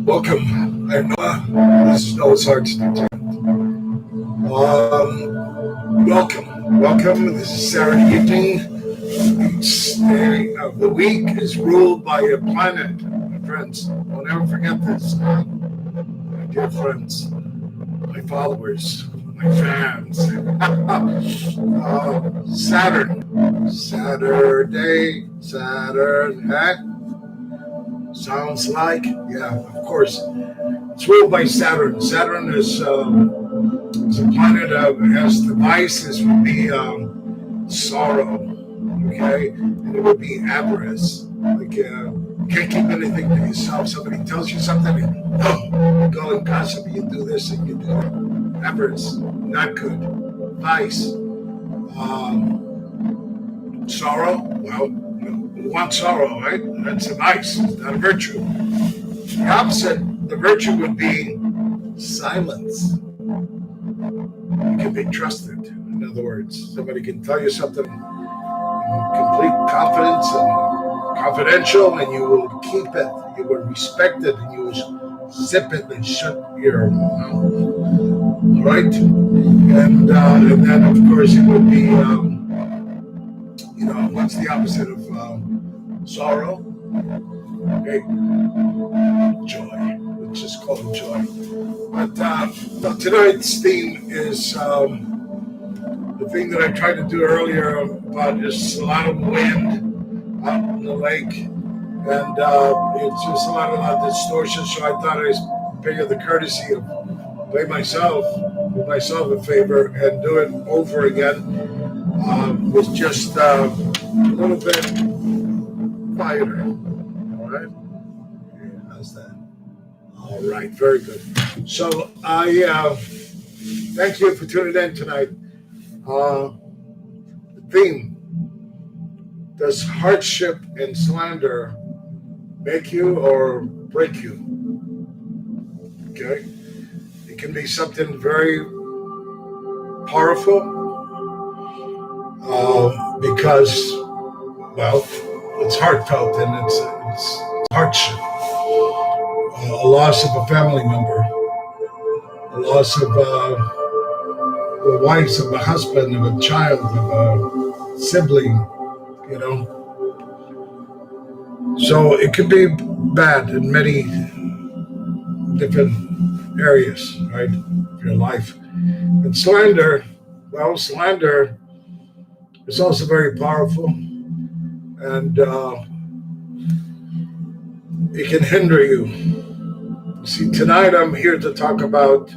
Welcome. I'm Noah. This is Noah's Hearts Entertainment. Welcome. This is Saturday evening. Each day of the week is ruled by a planet. My friends, don't ever forget this. My dear friends, my followers, my fans. Saturn. Sounds like, yeah, of course. It's ruled by Saturn. Saturn is a planet that has the vices would be sorrow, okay? And it would be avarice. Like, you can't keep anything to yourself. Somebody tells you something, you go and gossip, you do this and you do that. Avarice, not good. Vice. Sorrow, well, you want sorrow, right? That's a vice, it's not a virtue. The opposite, the virtue would be silence. You can be trusted. In other words, somebody can tell you something in complete confidence and confidential, and you will keep it. You will respect it, and you will zip it and shut your mouth. All right, and then of course it would be, what's the opposite of sorrow? Okay, joy. Let's just call it joy. But tonight's theme is the thing that I tried to do earlier about is a lot of wind out in the lake, and it's just a lot of distortion. So I thought I'd pay you the courtesy of do myself a favor and do it over again with just a little bit quieter. All right? Okay, how's that? All right, very good. So I thank you for tuning in tonight. The theme: does hardship and slander make you or break you? Okay, it can be something very powerful because, well, it's heartfelt and it's hardship. A loss of a family member, a loss of a wife, of a husband, of a child, of a sibling, So it could be bad in many different areas, right, of your life. And slander is also very powerful, and it can hinder you. See, tonight I'm here to talk about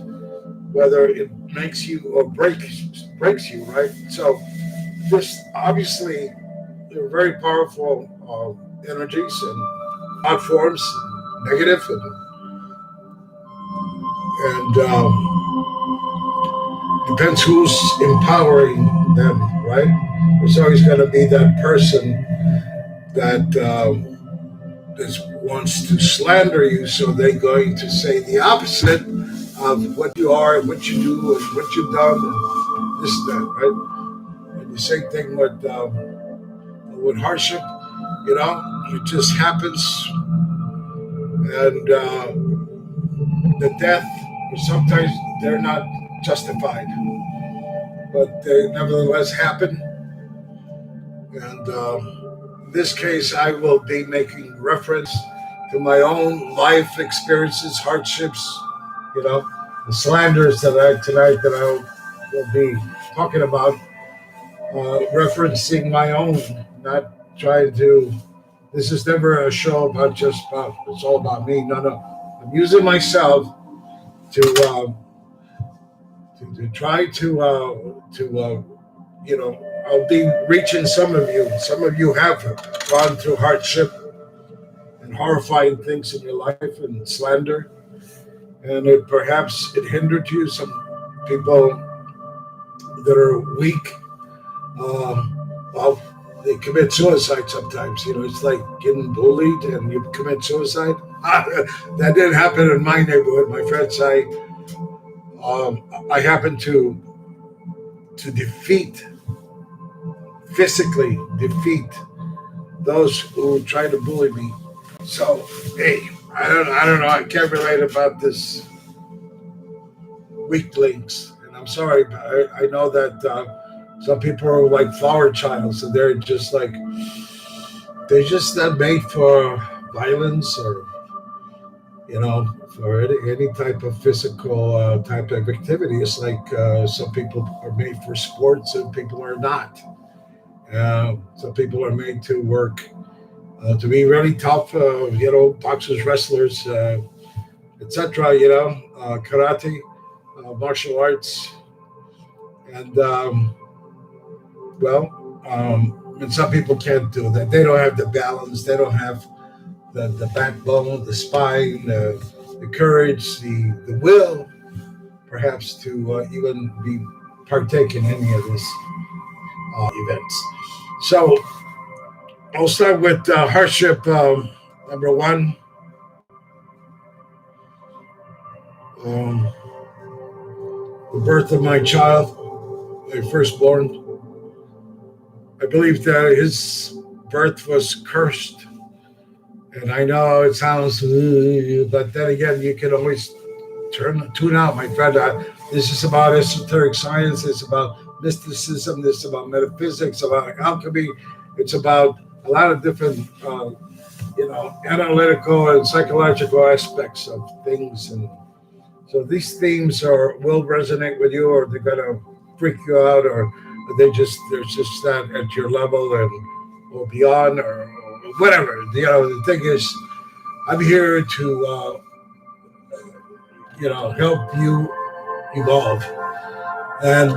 whether it makes you or breaks you, right? So, this obviously they're very powerful energies and art forms, negative, and depends who's empowering them, right? There's always going to be that person that wants to slander you, so they're going to say the opposite of what you are and what you do and what you've done and this and that, right? And the same thing with hardship, it just happens, and the death, sometimes they're not justified, but they nevertheless happen. And in this case, I will be making reference to my own life experiences, hardships, the slanders that I will be talking about, referencing my own, not trying to. This is never a show about it's all about me. No. I'm using myself to try to I'll be reaching some of you. Some of you have gone through hardship and horrifying things in your life and slander, and perhaps it hindered you. Some people that are weak, they commit suicide sometimes. It's like getting bullied and you commit suicide. That didn't happen in my neighborhood, my friends. I happened to physically defeat those who try to bully me. So, hey, I don't know. I can't relate about this weak links, and I'm sorry, but I know that some people are like flower childs, and they're just not made for violence or for any type of physical type of activity. It's like some people are made for sports and people are not. Some people are made to work to be really tough, boxers, wrestlers, etc. Karate, martial arts, and and some people can't do that. They don't have the balance. They don't have the backbone, the spine, the courage, the will, perhaps to even be partake in any of these events. So I'll start with hardship number one. Um, the birth of my child, my firstborn. I believe that his birth was cursed. And I know it sounds, but then again, you can always tune out, my friend. This is about esoteric science. It's about mysticism. This is about metaphysics, about alchemy. It's about a lot of different, analytical and psychological aspects of things. And so these themes will resonate with you, or they're gonna freak you out, or they're just not at your level or beyond, or whatever. The thing is, I'm here to help you evolve, and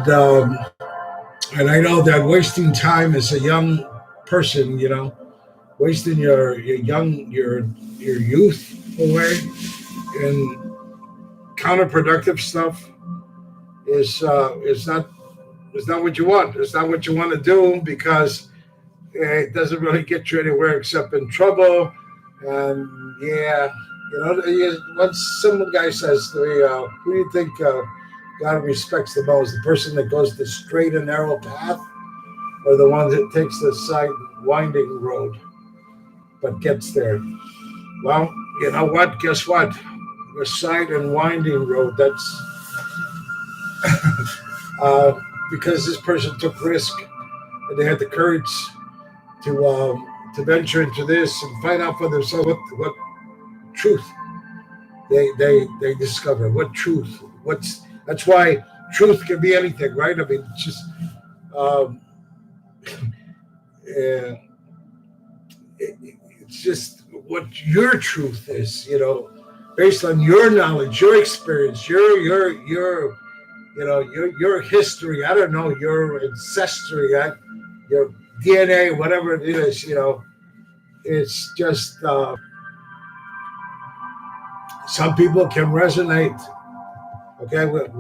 I know that wasting time as a young person, wasting your youth away in counterproductive stuff is not what you want. It's not what you want to do, because it doesn't really get you anywhere except in trouble. And once some guy says to me, "Who do you think God respects the most? The person that goes the straight and narrow path, or the one that takes the side winding road but gets there?" Well, you know what? Guess what? The side and winding road. That's because this person took risk and they had the courage to venture into this and find out for themselves what truth they discover. What truth? That's why truth can be anything, right? I mean, it's just um, uh, it's just what your truth is, based on your knowledge, your experience, your history. I don't know, your ancestry, your DNA, whatever it is. It's just some people can resonate, okay, with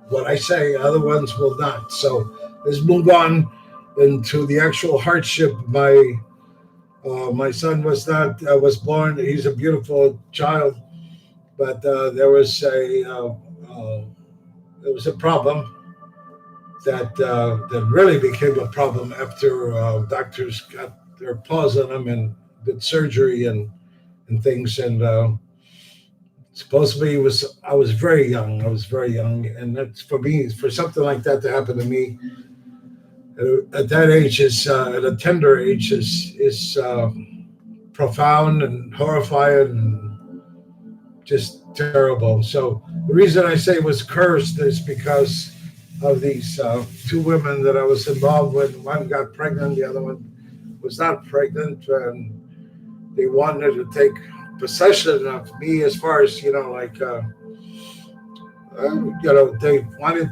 what I say. Other ones will not. So let's move on into the actual hardship. My son was born. He's a beautiful child, but there was a problem that really became a problem after doctors got their paws on him and did surgery and things. And supposedly I was very young. I was very young, and that's for me, for something like that to happen to me at that age at a tender age is profound and horrifying and just terrible. So the reason I say it was cursed is because of these two women that I was involved with. One got pregnant, the other one was not pregnant, and they wanted to take possession of me, as far as they wanted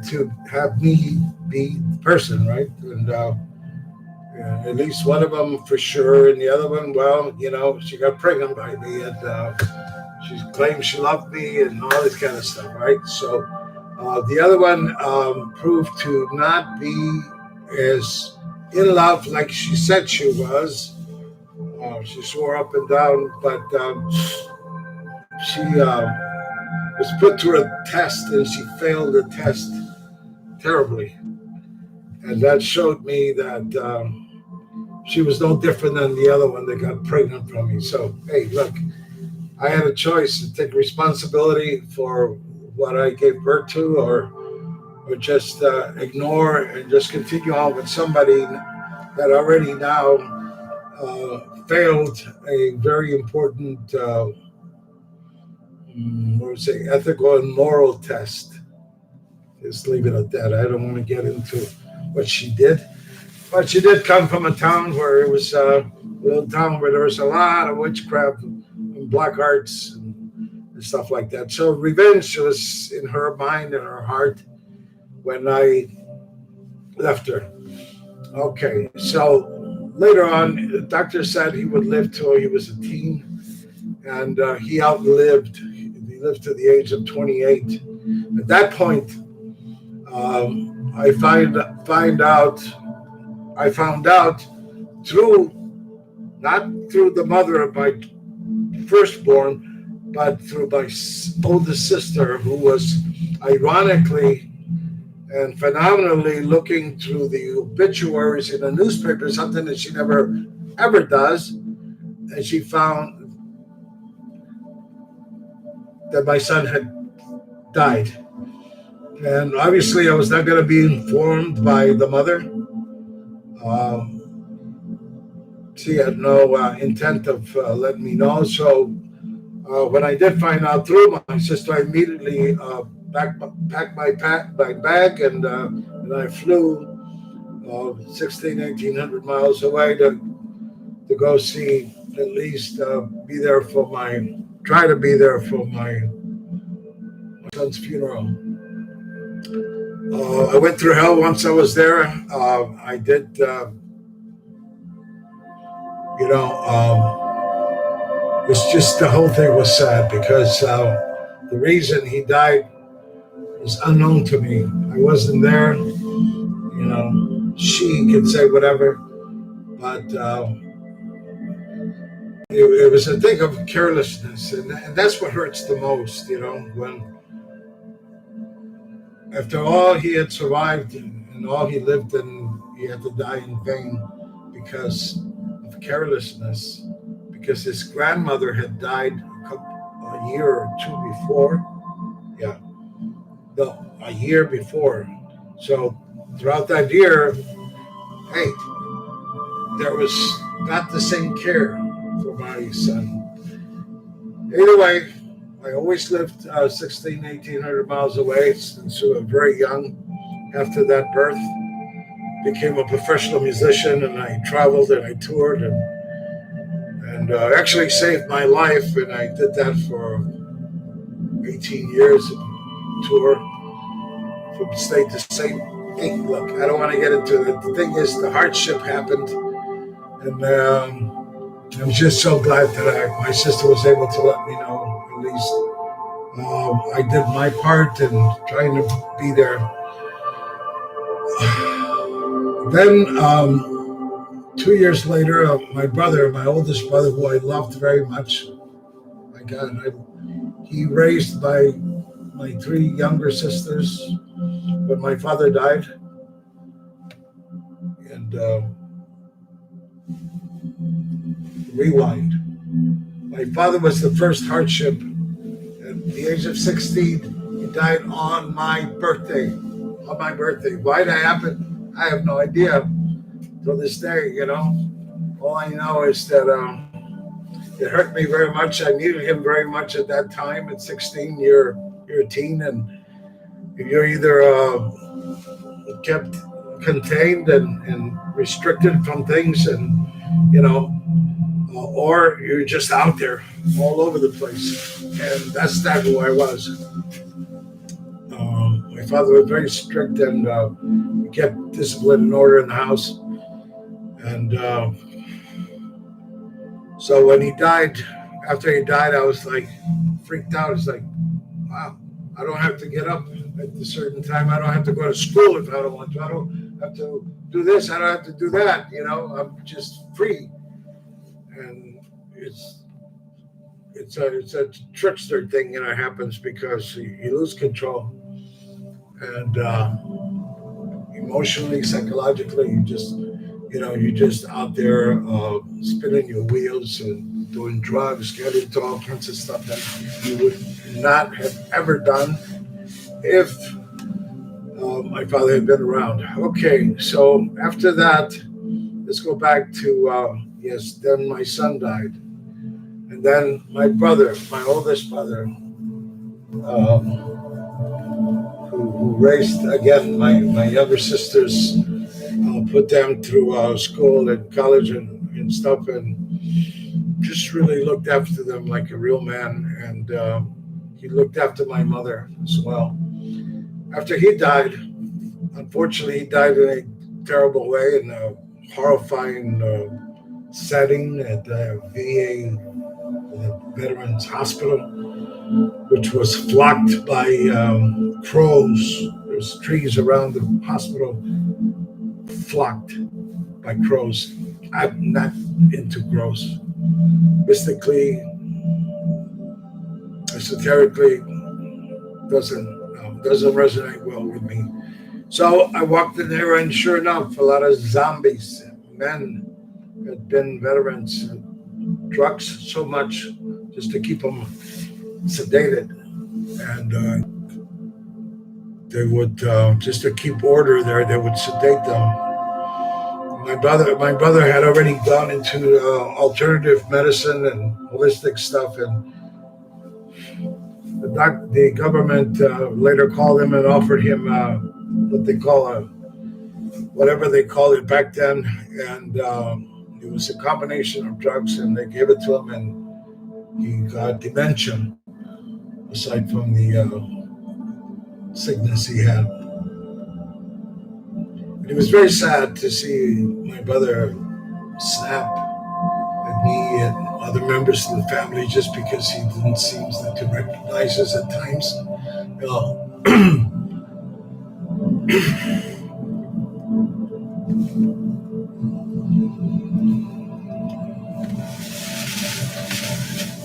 to have me be the person, right? And at least one of them for sure, and the other one, well, she got pregnant by me, and she claimed she loved me and all this kind of stuff, right? So the other one proved to not be as in love like she said she was. She swore up and down, but she was put through a test, and she failed the test terribly. And that showed me that she was no different than the other one that got pregnant from me. So, hey, look, I had a choice to take responsibility for what I gave birth to, or just ignore and just continue on with somebody that already now failed a very important, ethical and moral test. Just leave it at that. I don't want to get into what she did. But she did come from a town where it was a little town where there was a lot of witchcraft and black arts and stuff like that. So revenge was in her mind and her heart when I left her. Okay, so later on, the doctor said he would live till he was a teen, and he outlived. He lived to the age of 28. At that point, I found out through, not through the mother of my firstborn, but through my oldest sister, who was ironically and phenomenally looking through the obituaries in the newspaper, something that she never ever does, and she found that my son had died. And obviously I was not going to be informed by the mother. She had no intent of letting me know. So when I did find out through my sister, I immediately packed my bag and I flew 1,800 miles away to go see, at least try to be there for my son's funeral. I went through hell once I was there. I did, it's just the whole thing was sad because the reason he died is unknown to me. I wasn't there. She could say whatever, but it was a thing of carelessness, and that's what hurts the most. When after all he had survived and all he lived, and he had to die in vain because of carelessness, because his grandmother had died a year or two before. Yeah, a year before. So throughout that year, hey, there was not the same care for my son. Either way, I always lived 1,800 miles away since we were very young. After that birth, became a professional musician, and I traveled and I toured and actually saved my life. And I did that for 18 years, tour from state to state. Hey, look, I don't want to get into it. The thing is, the hardship happened, and I'm just so glad that my sister was able to let me know. At least I did my part in trying to be there. Then 2 years later, my oldest brother, who I loved very much, he raised my three younger sisters when my father died. And rewind. My father was the first hardship. At the age of 16, he died on my birthday. Why that happened, I have no idea. Till this day, all I know is that it hurt me very much. I needed him very much at that time. At 16, you're a teen, and you're either kept contained and restricted from things, and or you're just out there all over the place. And that's not who I was. My father was very strict, and kept discipline and order in the house. And so when he died, after he died, I was like freaked out. It's like, wow, I don't have to get up at a certain time. I don't have to go to school if I don't want to. I don't have to do this. I don't have to do that. I'm just free. And it's a trickster thing, happens because you lose control. And emotionally, psychologically, you're just out there spinning your wheels and doing drugs, getting into all kinds of stuff that you would not have ever done if my father had been around. Okay, so after that, let's go back to, yes, then my son died. And then my brother, my oldest brother, who raised, again, my younger sisters, put them through school and college and stuff, and just really looked after them like a real man. And he looked after my mother as well. After he died, unfortunately, he died in a terrible way, in a horrifying setting at the VA, the Veterans Hospital, which was flocked by crows. There's trees around the hospital flocked by crows. I'm not into crows. Mystically, esoterically, doesn't resonate well with me. So I walked in there, and sure enough, a lot of zombies, men had been veterans, drugs so much just to keep them sedated, and they would just to keep order there. They would sedate them. My brother had already gone into alternative medicine and holistic stuff, and the government later called him and offered him what they call whatever they called it back then, and it was a combination of drugs, and they gave it to him, and he got dementia, aside from the sickness he had. And it was very sad to see my brother snap at me and other members of the family just because he didn't seem to recognize us at times.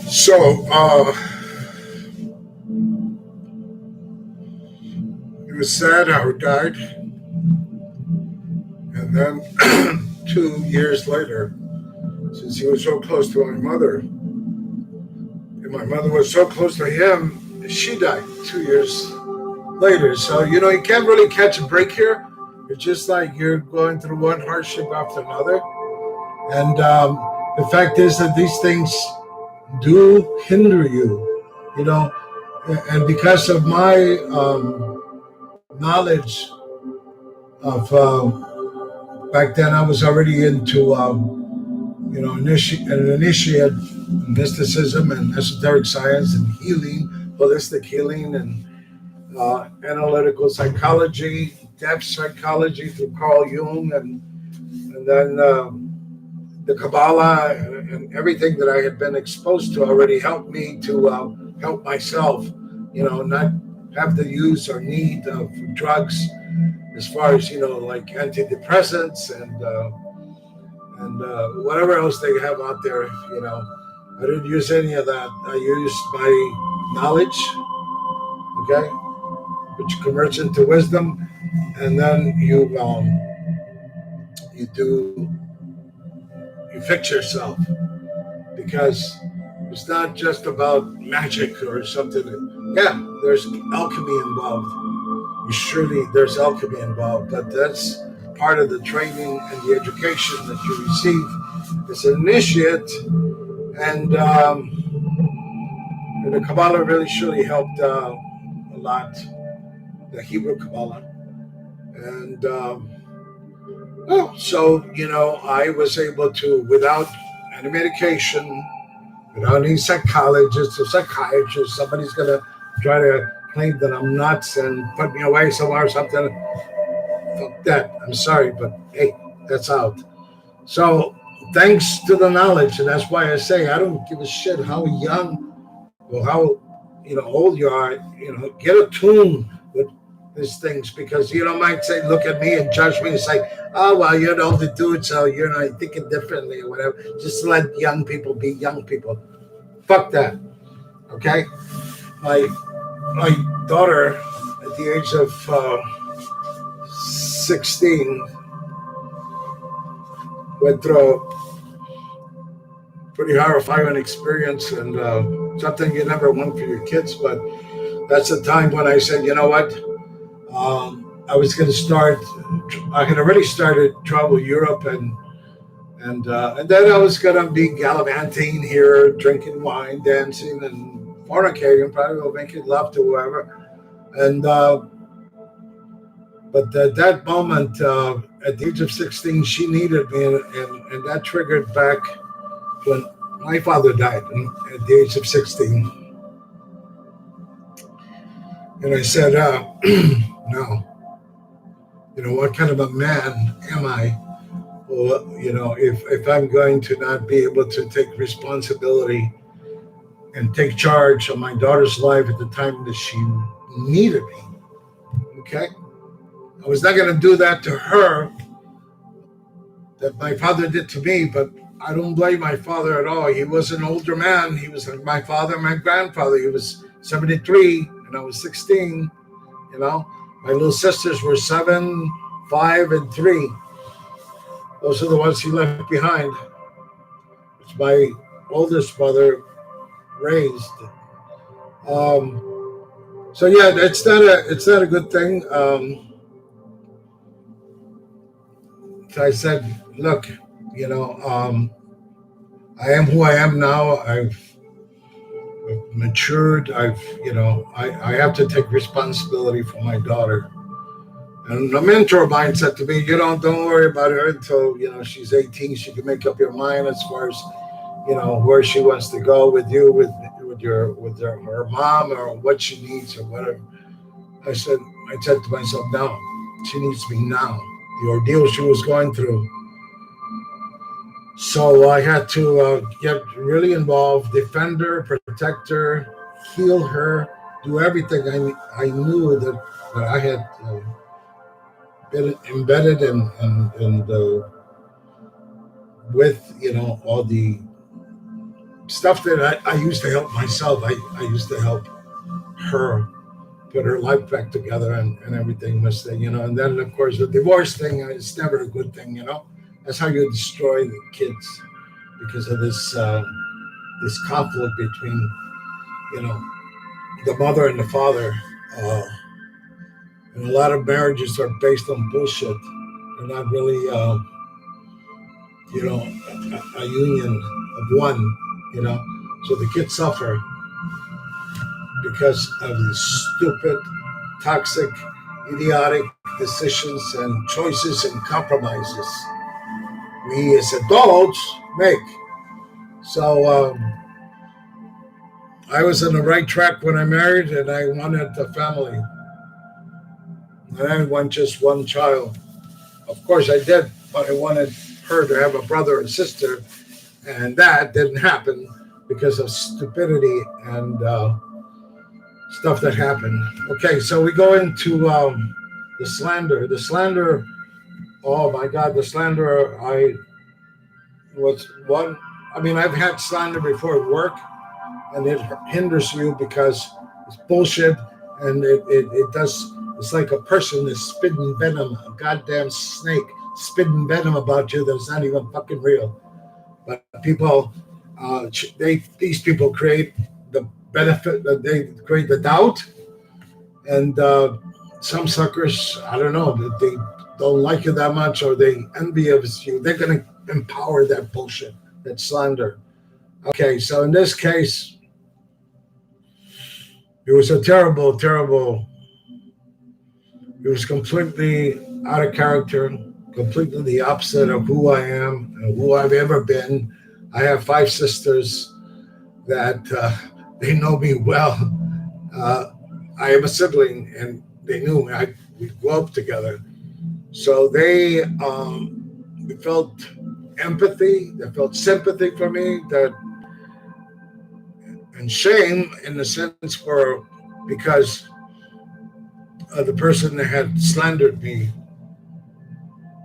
So it was sad how he died. And then 2 years later, since he was so close to my mother, and my mother was so close to him, she died 2 years later. So, you can't really catch a break here. It's just like you're going through one hardship after another. And the fact is that these things do hinder you, and because of my knowledge of back then, I was already into an initiate in mysticism and esoteric science and healing, holistic healing, and analytical psychology, depth psychology through Carl Jung, and then the Kabbalah and everything that I had been exposed to already helped me to help myself, not have the use or need of drugs, as far as like antidepressants and whatever else they have out there. I didn't use any of that. I used my knowledge, okay, which converts into wisdom, and then you fix yourself, because it's not just about magic or something. Yeah, there's alchemy involved. There's alchemy involved, but that's part of the training and the education that you receive as an initiate. And the Kabbalah really surely helped a lot, the Hebrew Kabbalah. And so, I was able to, without any medication, without any psychologist or psychiatrist, somebody's going to try to claim that I'm nuts and put me away somewhere or something. Fuck that. I'm sorry, but hey, that's out. So thanks to the knowledge, and that's why I say I don't give a shit how young or how old you are. Get attuned with these things, because might say, look at me and judge me and say, oh well, you're an older dude, so you're thinking differently or whatever. Just let young people be young people. Fuck that. Okay? My daughter, at the age of 16, went through a pretty horrifying experience, and something you never want for your kids. But that's the time when I said, you know what? I was going to start. I had already started travel Europe, and then I was going to be gallivanting here, drinking wine, dancing, and fornicating, probably making love to whoever. And but at that moment, at the age of 16, she needed me, and that triggered back when my father died at the age of 16. And I said, no, what kind of a man am I? Well, if I'm going to not be able to take responsibility and take charge of my daughter's life at the time that she needed me, okay? I was not going to do that to her that my father did to me, but I don't blame my father at all. He was an older man. He was like my father, my grandfather. He was 73, and I was 16, My little sisters were 7, 5, and 3. Those are the ones he left behind, which my oldest brother raised. So yeah, it's not a good thing. So I said, look, I am who I am now. I've matured. I have to take responsibility for my daughter. And a mentor of mine said to me, don't worry about her until, she's 18. She can make up your mind as far as, where she wants to go with you, with her mom, or what she needs or whatever. I said to myself, no, she needs me now. The ordeal she was going through. So I had to get really involved, defend her, protect her, heal her, do everything I knew that I had been embedded in with, all the stuff that I used to help myself. I used to help her put her life back together and everything was there, and then of course the divorce thing is never a good thing, That's how you destroy the kids, because of this conflict between, the mother and the father. And a lot of marriages are based on bullshit. They're not really, a union of one, So the kids suffer because of these stupid, toxic, idiotic decisions and choices and compromises we as adults make. So I was on the right track when I married, and I wanted a family. And I didn't want just one child. Of course I did, but I wanted her to have a brother and sister, and that didn't happen because of stupidity and stuff that happened. Okay, so we go into the slander. The slander, oh my God, the slander, I've had slander before at work, and it hinders you because it's bullshit, and it does, it's like a person that's spitting venom, a goddamn snake spitting venom about you that's not even fucking real. But people, these people create the benefit, they create the doubt, and some suckers, I don't know, that they don't like you that much, or they envy of you, they're going to empower that bullshit, that slander. Okay, so in this case, it was a terrible, it was completely out of character, completely the opposite of who I am and who I've ever been. I have 5 sisters that they know me well. I am a sibling, and they knew me. We grew up together. So they felt empathy, they felt sympathy for me, and shame in the sense because the person that had slandered me.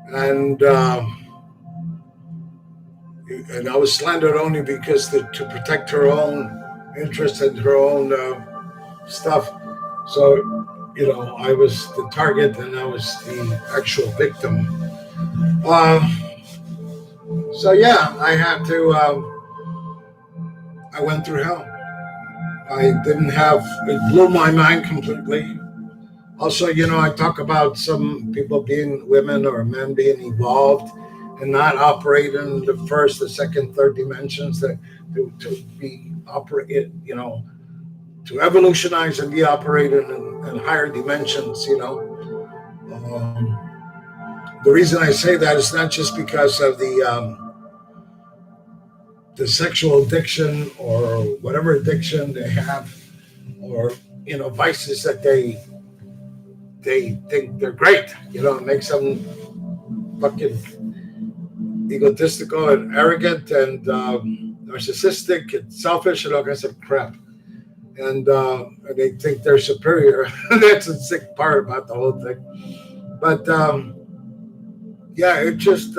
And I was slandered only because to protect her own interest and her own stuff. So, I was the target and I was the actual victim. So yeah, I had to. I went through hell. I didn't have. It blew my mind completely. Also, I talk about some people being women or men being evolved and not operating the first, the second, third dimensions that to be operate, to evolutionize and be operating in higher dimensions. The reason I say that is not just because of the sexual addiction or whatever addiction they have, or vices that they think they're great. It makes them fucking egotistical and arrogant and narcissistic and selfish and all kinds of crap. And they think they're superior. That's the sick part about the whole thing. But yeah, it just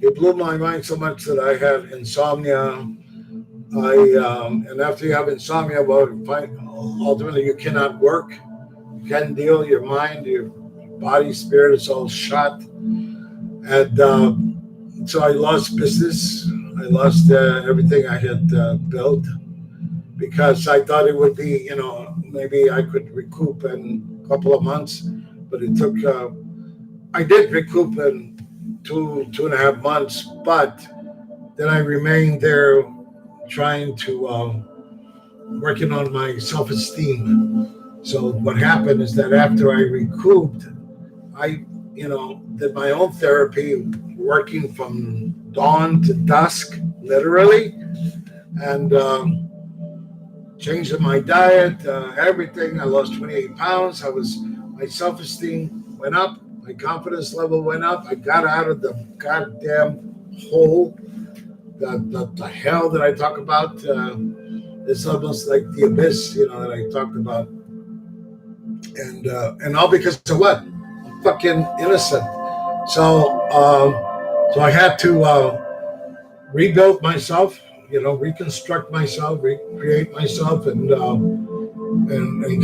it blew my mind so much that I had insomnia. And after you have insomnia, well, ultimately you cannot work. You can't deal. Your mind, your body, spirit is all shot. And so I lost business. I lost everything I had built because I thought it would be, maybe I could recoup in a couple of months. But it took, I did recoup in 2.5 months, but then I remained there trying to, working on my self-esteem. So what happened is that after I recouped, I did my own therapy, working from dawn to dusk, literally, and changed my diet, everything. I lost 28 pounds. My self-esteem went up, my confidence level went up. I got out of the goddamn hole, the hell that I talk about. It's almost like the abyss, that I talked about, and all because of what? Fucking innocent. So I had to rebuild myself, reconstruct myself, recreate myself, and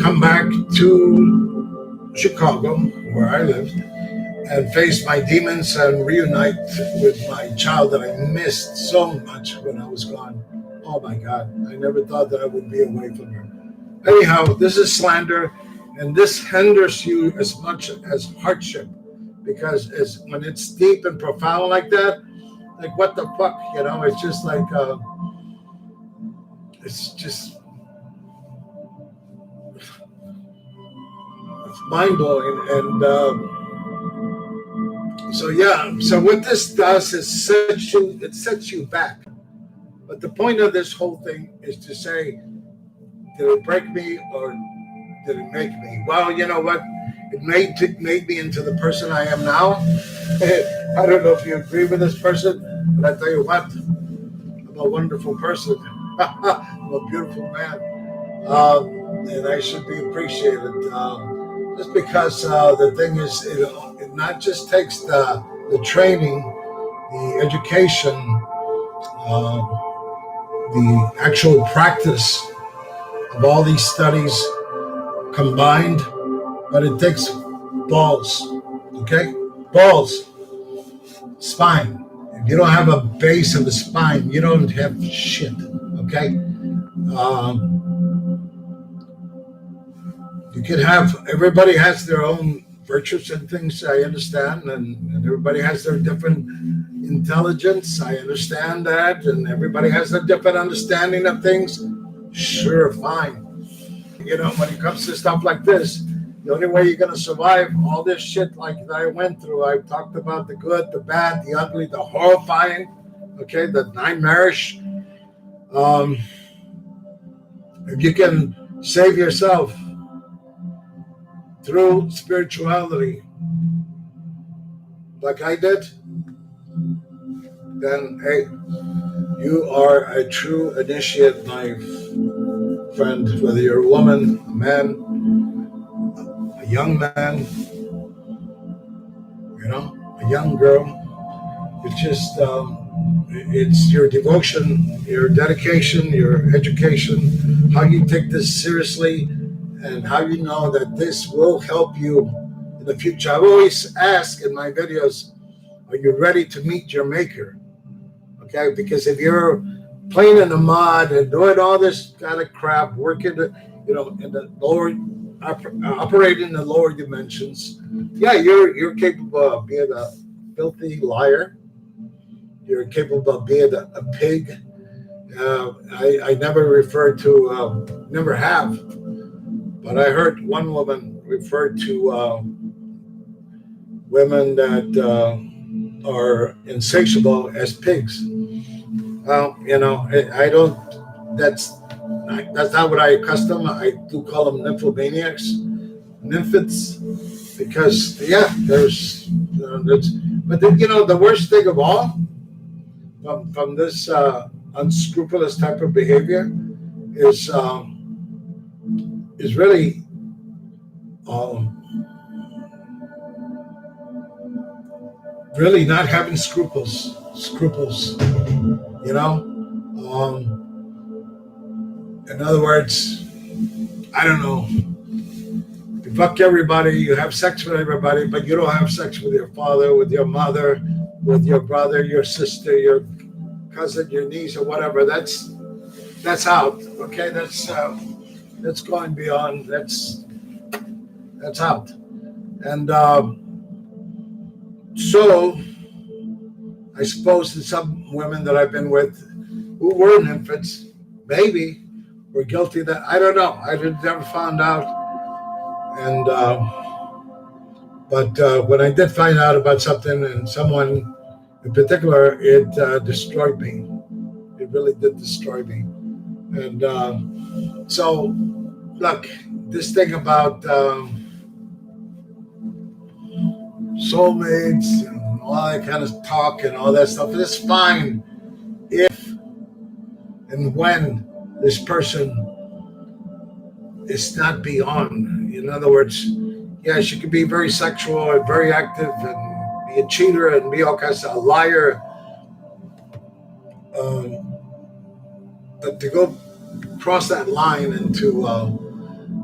come back to Chicago, where I lived, and face my demons and reunite with my child that I missed so much when I was gone. Oh my God, I never thought that I would be away from her. Anyhow, this is slander. And this hinders you as much as hardship, because when it's deep and profound like that, like what the fuck, it's just like, it's mind blowing. And so what this does is it sets you back. But the point of this whole thing is to say, did it break me or did it make me? Well, you know what? It made me into the person I am now. I don't know if you agree with this person, but I tell you what, I'm a wonderful person. I'm a beautiful man, and I should be appreciated. Just because the thing is, it not just takes the training, the education, the actual practice of all these studies combined, but it takes balls, okay? Balls, spine. If you don't have a base of the spine, you don't have shit, okay? You can everybody has their own virtues and things, I understand, and everybody has their different intelligence, I understand that, and everybody has a different understanding of things. Sure, fine. When it comes to stuff like this, the only way you're going to survive all this shit like that I went through, I talked about the good, the bad, the ugly, the horrifying, okay, the nightmarish. If you can save yourself through spirituality, like I did, then, hey, you are a true initiate, my friend, whether you're a woman, a man, a young man, a young girl. It's just, it's your devotion, your dedication, your education, how you take this seriously, and how you know that this will help you in the future. I've always asked in my videos, Are you ready to meet your maker? Okay, because if you're playing in the mud and doing all this kind of crap, working, in the lower, operating in the lower dimensions, yeah, you're capable of being a filthy liar. You're capable of being a pig. I never referred to, never have, but I heard one woman refer to women that are insatiable as pigs. Well, I don't. That's not what I accustom. I do call them nymphomaniacs, nymphets, because yeah, but then, the worst thing of all from this unscrupulous type of behavior is really um, really not having scruples. You know, in other words, I don't know. You fuck everybody, you have sex with everybody, but you don't have sex with your father, with your mother, with your brother, your sister, your cousin, your niece, or whatever. That's out. Okay, that's going beyond. That's out. And so I suppose that some women that I've been with who were nymphs, maybe were guilty of that. I don't know. I never found out. And but when I did find out about something and someone in particular, it destroyed me. It really did destroy me. And so, look, this thing about soulmates and all that kind of talk and all that stuff is fine if and when this person is not beyond. In other words, yeah, she could be very sexual and very active and be a cheater and be all kinds of a liar. But to go cross that line into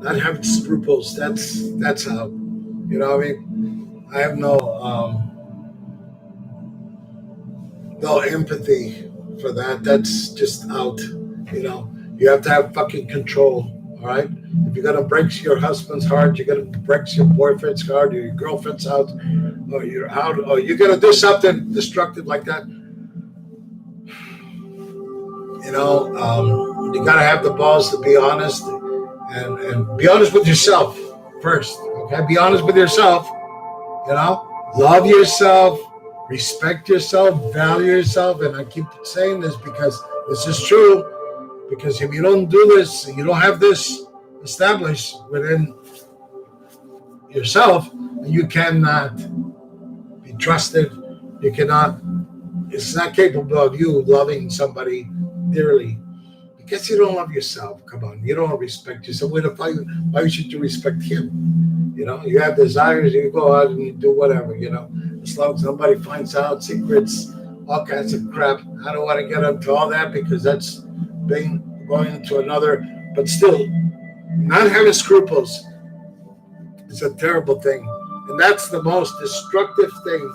not having scruples, that's out. You know what I mean? I have no empathy for that. That's just out. You have to have fucking control. All right. If you're gonna break your husband's heart, you're gonna break your boyfriend's heart, or your girlfriend's out, or you're out, or you're gonna do something destructive like that. You gotta have the balls to be honest and be honest with yourself first. Okay, be honest with yourself. Love yourself, respect yourself, value yourself, and I keep saying this because this is true. Because if you don't do this, you don't have this established within yourself, you cannot be trusted. You cannot, it's not capable of you loving somebody dearly because you don't love yourself. Come on, you don't respect yourself. Why should you respect him? You have desires, you go out and you do whatever, as long as nobody finds out secrets, all kinds of crap. I don't want to get into all that because that's going into another, but still, not having scruples is a terrible thing. And that's the most destructive thing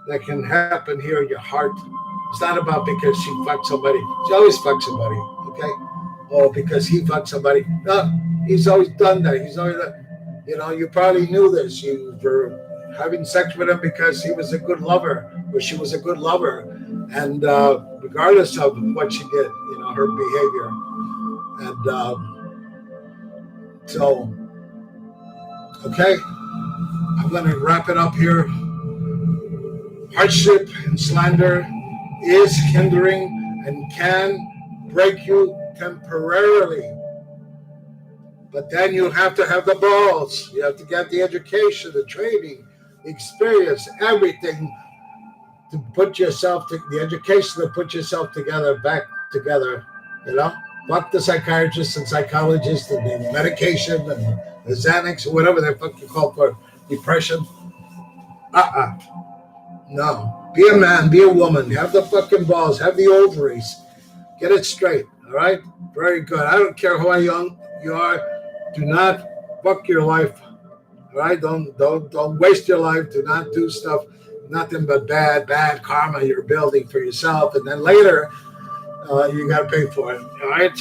that can happen here in your heart. It's not about because she fucked somebody. She always fucks somebody, okay? Or because he fucked somebody. No, he's always done that. He's always done. You probably knew this. You were having sex with him because he was a good lover or she was a good lover. And regardless of what she did, her behavior. And so, okay, I'm going to wrap it up here. Hardship and slander is hindering and can break you temporarily. But then you have to have the balls. You have to get the education, the training, the experience, everything to put yourself, the education to put yourself back together, Fuck the psychiatrists and psychologists and the medication and the Xanax or whatever the fuck you call for depression. No. Be a man, be a woman, have the fucking balls, have the ovaries. Get it straight, all right? Very good. I don't care how young you are. Do not fuck your life, all right? Don't waste your life. Do not do stuff nothing but bad karma you're building for yourself, and then later you got to pay for it. All right.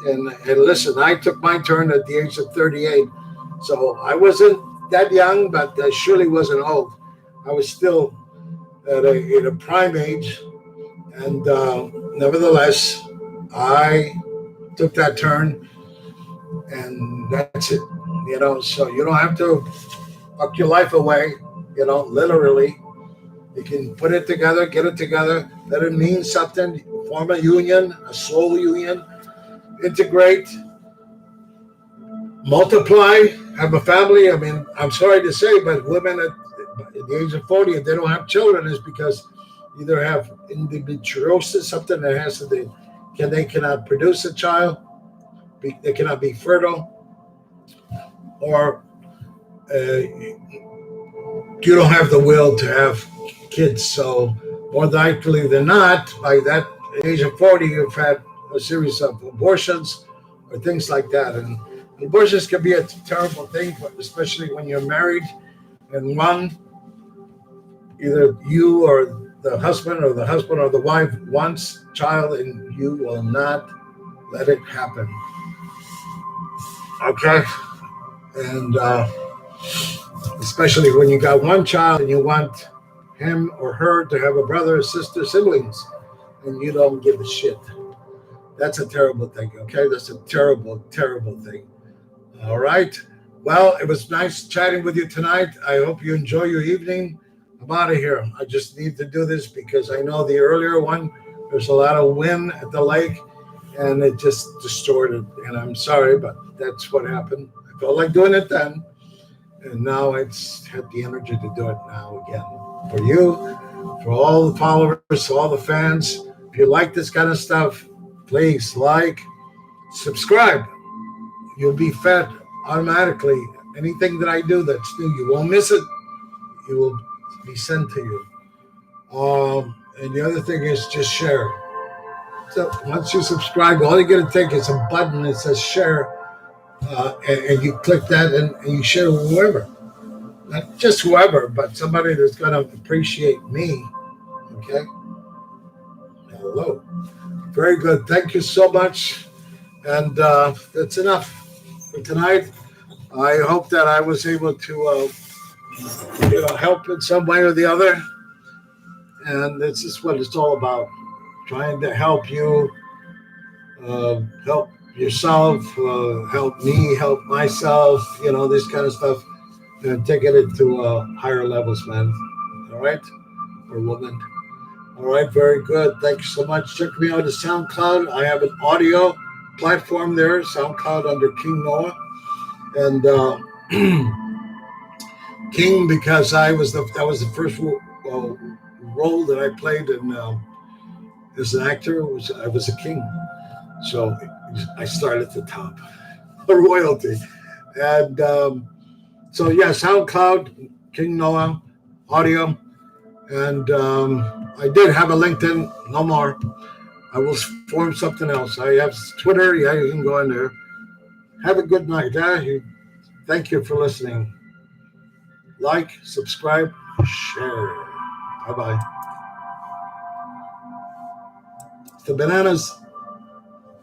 And listen, I took my turn at the age of 38, so I wasn't that young, but I surely wasn't old. I was still in a prime age, and nevertheless, I took that turn, and that's it. So you don't have to fuck your life away. Literally, you can put it together, get it together, let it mean something, form a union, a soul union, integrate, multiply, have a family. I mean, I'm sorry to say, but women at the age of 40, if they don't have children, is because either have endometriosis, something that has to do, they cannot produce a child, they cannot be fertile, or you don't have the will to have kids. So more likely than not, by that age of 40, you've had a series of abortions or things like that. And abortions can be a terrible thing, especially when you're married and either you or the husband or the wife wants child, and you will not let it happen. Okay? And especially when you got one child and you want him or her to have a brother or sister, siblings, and you don't give a shit. That's a terrible thing, okay? That's a terrible, terrible thing. All right. Well, it was nice chatting with you tonight. I hope you enjoy your evening. I'm out of here. I just need to do this because I know the earlier one, there's a lot of wind at the lake, and it just distorted. And I'm sorry, but that's what happened. I felt like doing it then, and now it's had the energy to do it now again. For you, for all the followers, all the fans, if you like this kind of stuff, please like, subscribe. You'll be fed automatically. Anything that I do that's new, you won't miss it. It will be sent to you. And the other thing is just share. So once you subscribe, all you got to take is a button that says share, and you click that and you share with whoever. Not just whoever, but somebody that's going to appreciate me. Okay? Hello. Very good. Thank you so much. And that's enough for tonight. I hope that I was able to help in some way or the other. And this is what it's all about. Trying to help you, help yourself, help me, help myself, this kind of stuff. And taking it to higher levels, man. All right? Or woman. All right, very good. Thank you so much. Check me out at SoundCloud. I have an audio platform there, SoundCloud under King Noah. And King, because that was the first role that I played in as an actor. I was a king. So I started at the top, the royalty. And so, yeah, SoundCloud, King Noah, audio. And I did have a LinkedIn, no more. I will form something else. I have Twitter. Yeah, you can go in there. Have a good night. Thank you for listening. Like, subscribe, share. Bye-bye. It's the bananas.